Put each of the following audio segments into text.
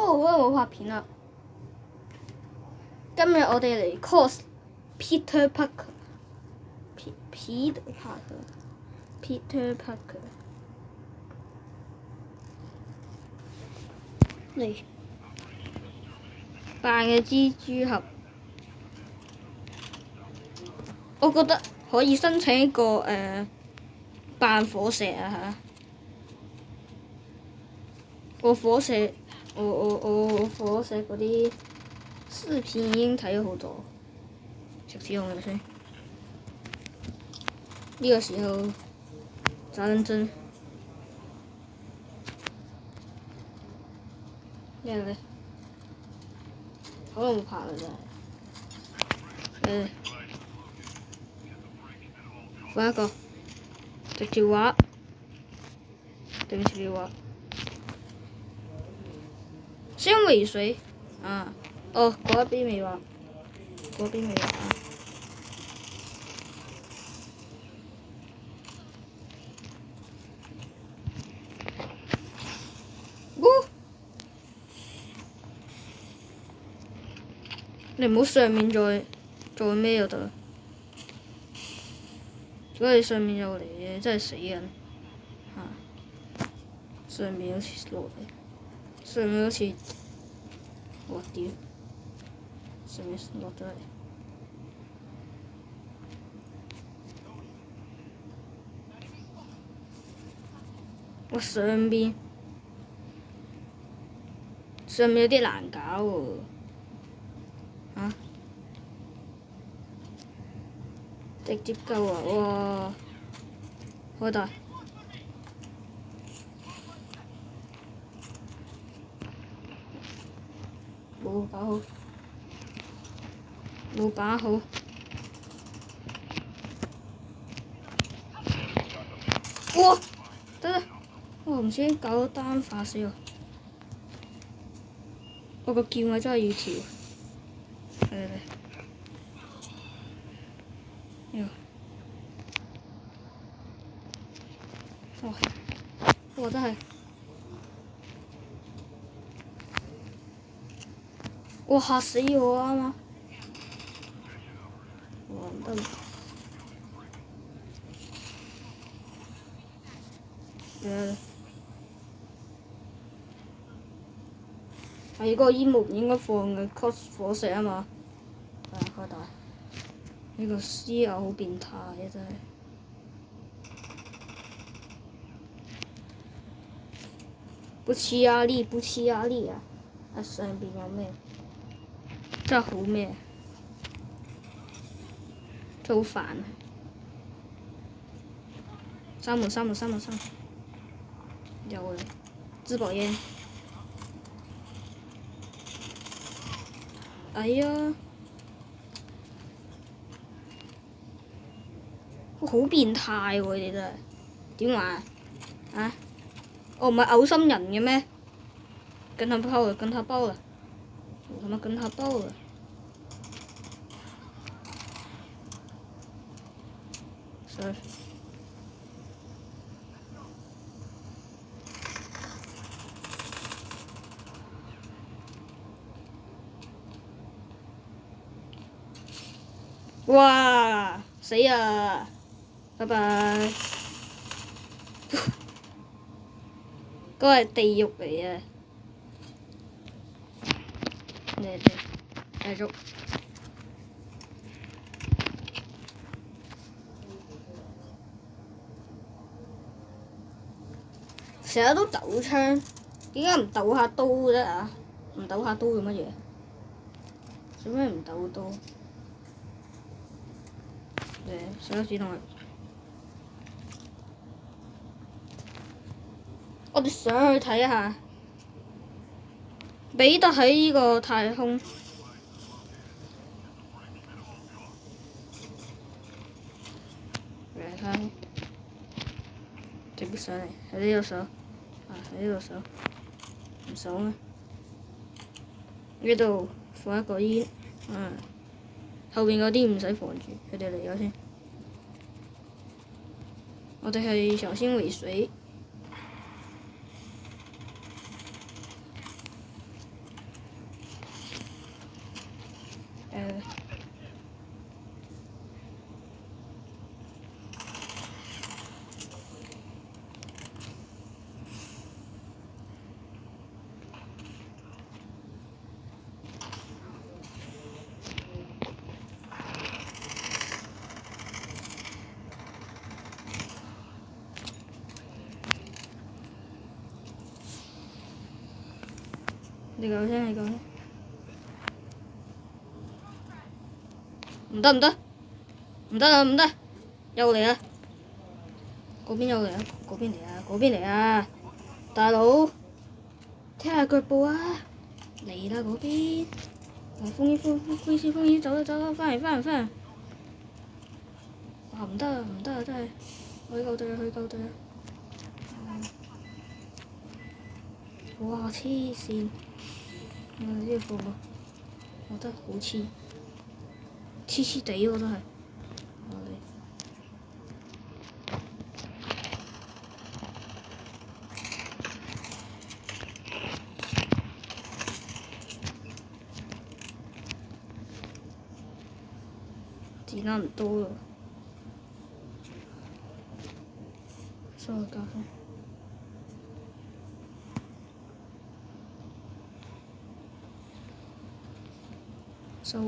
好耐冇拍片啦。今日我哋嚟 cos Peter Parker。Peter Parker。嚟扮嘅蜘蛛俠，我覺得可以申請一個扮火石啊嚇！我火石嗰啲視片已經睇咗好多，食屎用咗先。呢個時候揸認真。咩咧？好耐冇拍啦真係。換一個，直接畫，定直接畫。先尾水啊！哦，嗰一邊未畫，嗰邊未畫啊！你唔好上面再咩就得啦。如果你上面又嚟嘅，真係死人嚇！上面好似落嚟，上面好似我屌，上面落咗嚟。我上面有啲難搞喎。嚇！直接救啊！哇！好大！冇把好，冇把好。哇！得啦，我唔知搞到單發死我。我個鍵位真係要調。嚟。哇！真係，哇嚇死我啊嘛！哇唔得啦！係嗰個煙幕唔應該放嘅 cos 火石啊嘛。開大。呢個師友好變態啊真係。不黐壓力啊！上邊有咩？真係好咩？真係好煩啊！閂門！有嚟，自爆煙。哎呀！好變態喎！佢哋真係點話啊？哦，唔係嘔心人嘅咩？跟他爆了！我他媽跟他爆了！sorry。哇！死啊！拜拜。嗰個係地獄嚟嘅。嚟，繼續。成日都抖槍，點解唔抖下刀啫啊？唔抖下刀做乜嘢？做咩唔抖刀？手指同埋。我哋上去睇下。彼得喺呢個太空。嚟睇。直接上嚟，喺呢度手。喺呢度手。唔手咩？呢度放一個煙。後邊嗰啲唔使防住，佢哋嚟咗先。我哋係小心尾水。你講先，你講先。唔得唔得，唔得啊唔得，又嚟啦！嗰邊又嚟啊！嗰邊嚟啊！嗰邊嚟啊！大佬，聽下腳步啊！嚟啦嗰邊！風衣走啦走啦，翻嚟！哇唔得啊唔得啊真係，去救隊啊！哇黐線！呢個服務，我覺得好黐地喎真係。子彈唔多咯，收個架先。收。哇！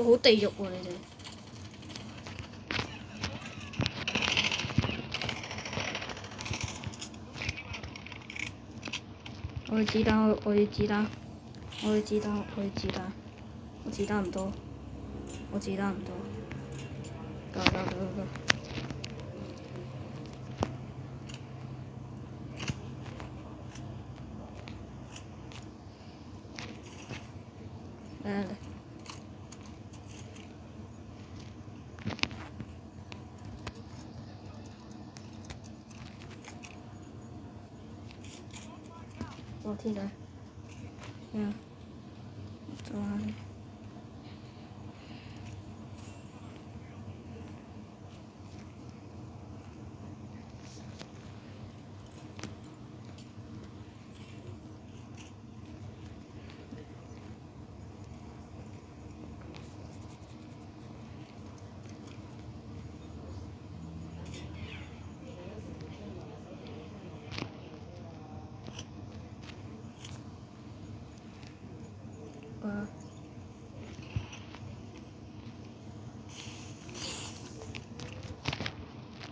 好地獄喎你哋。我要子彈，我要子彈，我子彈唔多，go！嚟！我天仔，走下去。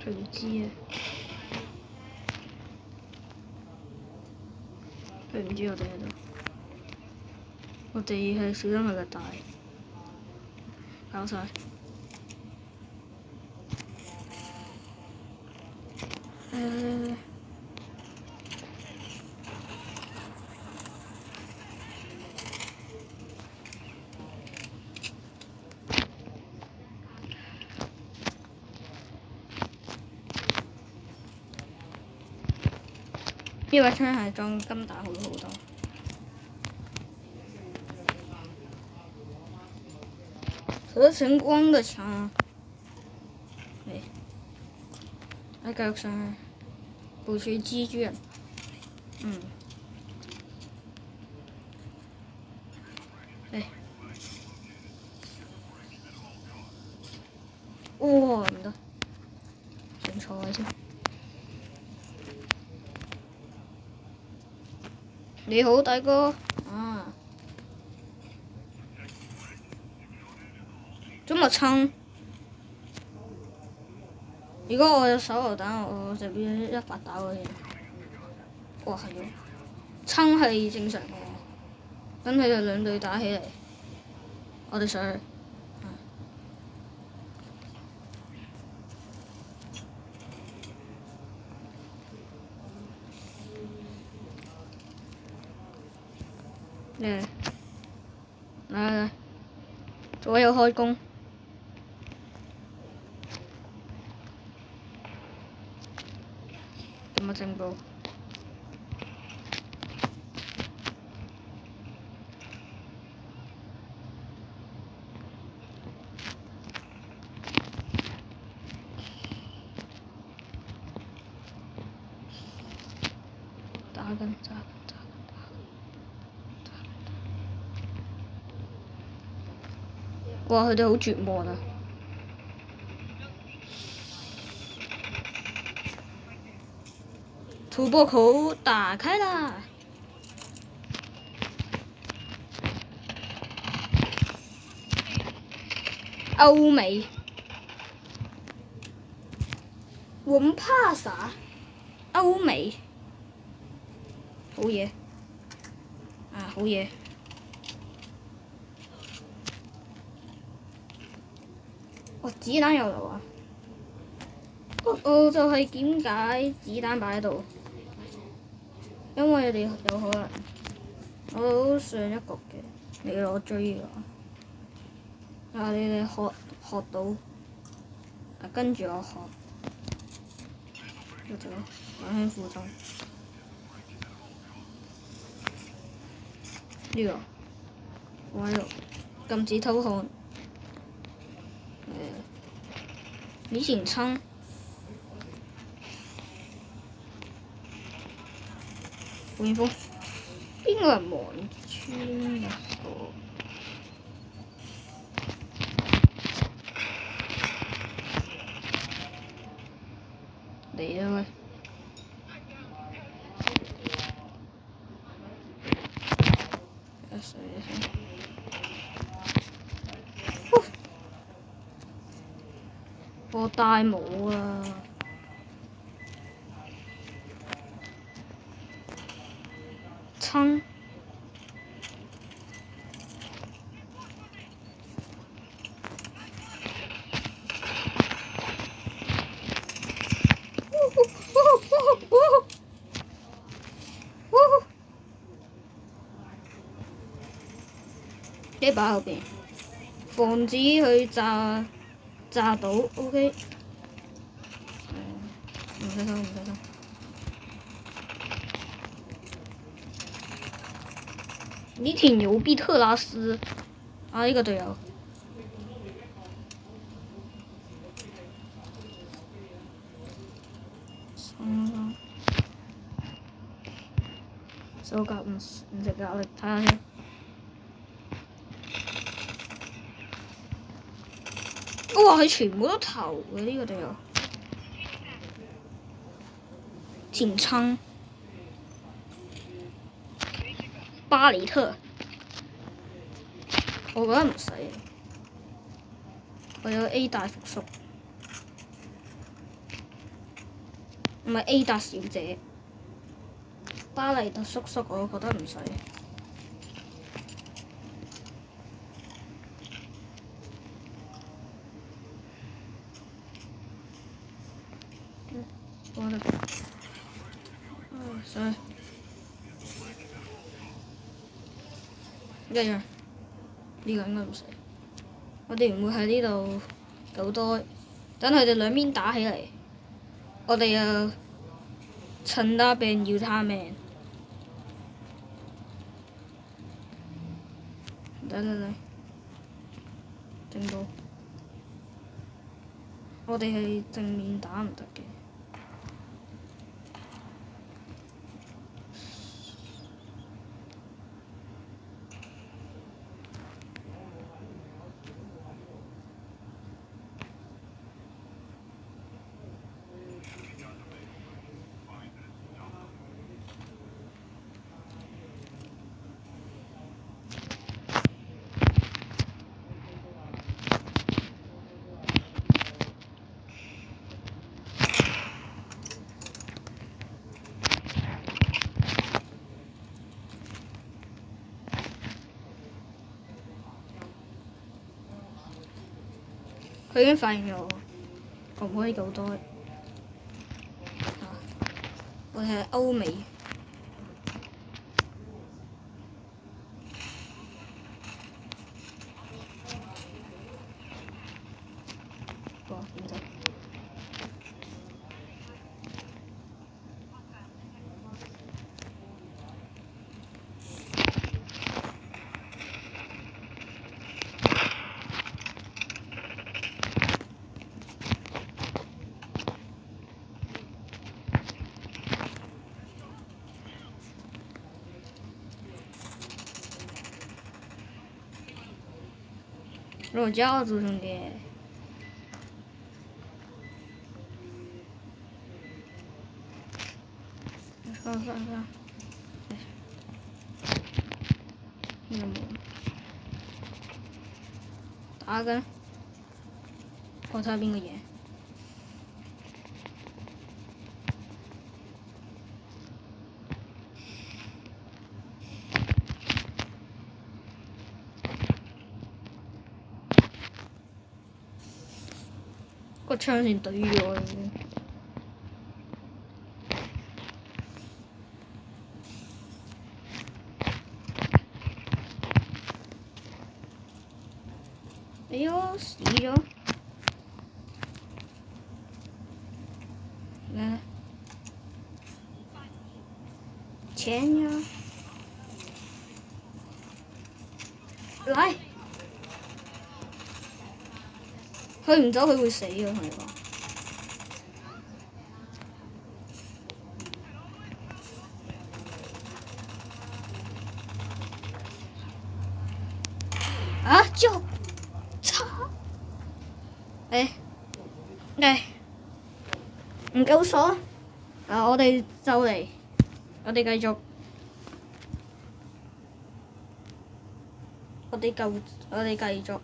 隨機啊！佢唔知我哋喺度，我哋係小心佢嘅大，搞晒。嚟！呢把槍係裝金彈好多。合成光的槍。嚟繼續上去，部署蜘蛛人。嚟。哇唔得，整錯位先。你好，大哥。做乜撐？如果我有手榴彈，我就俾一發打過去。哇係喎，撐係正常嘅喎。等佢哋兩隊打起嚟，我哋上去。嚟，左右開弓。點乜正步？緊。哇！佢哋好絕望啊！土撥口打開啦！歐美，我唔怕啥？歐美，好嘢，啊好嘢！哇！子彈又嚟啊！我就係點解子彈擺喺度？因為你有可能我都上一局嘅，你攞追㗎。啊！你哋學到，跟住我學，就兩輕負重。呢個我喺度禁止偷看。李景昌。胡彥鋒，邊個人望穿啊？嚟啦喂！我戴帽啦！撐！呢把後邊，防止佢炸到 ，OK。唔使偷，唔使偷。你挺牛逼，特拉斯！啊，呢個隊友。手夾唔食壓力，睇下先。哇！佢全部都投嘅呢個隊友。景昌。巴里特。我覺得唔使，我有 A 大復甦，唔係 A 大小姐，巴黎特叔叔我覺得唔使。我哋，sorry，一樣。呢個應該唔使，我哋唔會喺呢度久多，等佢哋兩邊打起嚟，我哋又趁他病要他命。嚟，正到，我哋係正面打唔得嘅。佢已經發現咗我唔可以久多。我哋係歐美。攞膠做成嘅。算了，打緊，我睇下邊個贏。個槍先對咗我已經。哎呦，死咗！嚟，錢呀！嚟，佢唔走佢會死嘅，同你講。啊！就，操！唔夠爽。我哋就嚟，我哋繼續。我哋繼續。